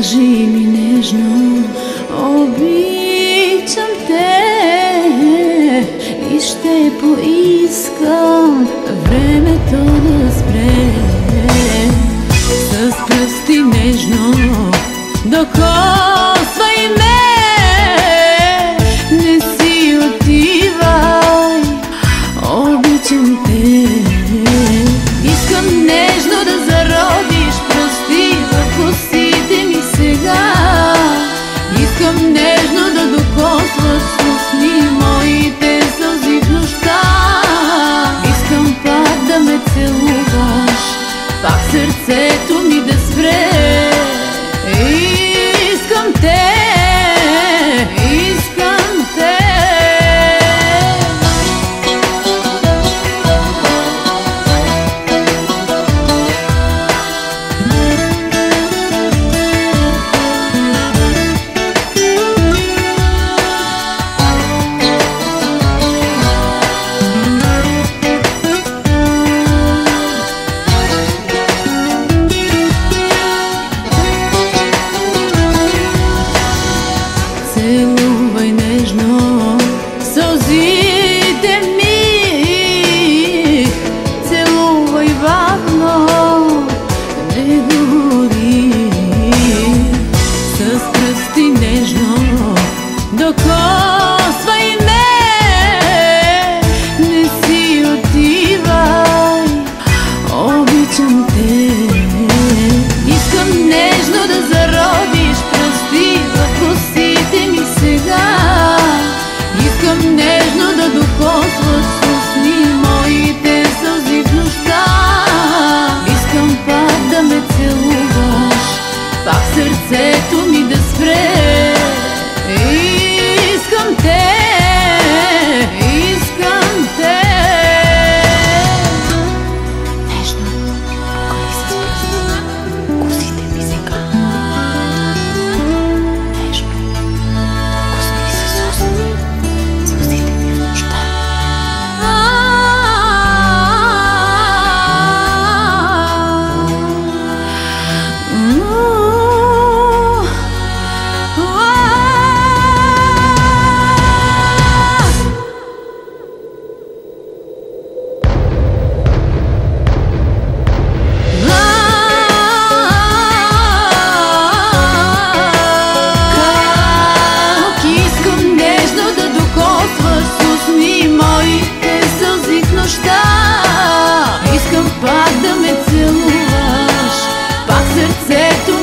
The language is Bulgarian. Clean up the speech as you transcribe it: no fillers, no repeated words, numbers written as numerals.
Кажи ми нежно, обичам те и ще поискам времето да спре. С пръсти нежно докосвай ме, не си отивай, обичам те. Искам нежно да заровиш пръсти в косите ми сега. Искам нежно да докосваш с устни моите сълзи в нощта. Искам пак да ме целуваш, пак сърцето ми да спре. Искам те, искам те. Целувай нежно сълзите ми, целувай бавно, не говори. С пръсти нежно докосвай ме, не си отивай, обичам те. Искам нежно да заровиш пръсти в косите ми сега. Искам нежно да докосваш с устни моите сълзи в нощта. Искам пак да ме целуваш, пак сърцето ми да спре. Искам те, искам те. Нежно покри с пръст косите ми сега. Нежно докосни с устни сълзите ми в нощта. Искам пак да ме целуваш, пак сърцето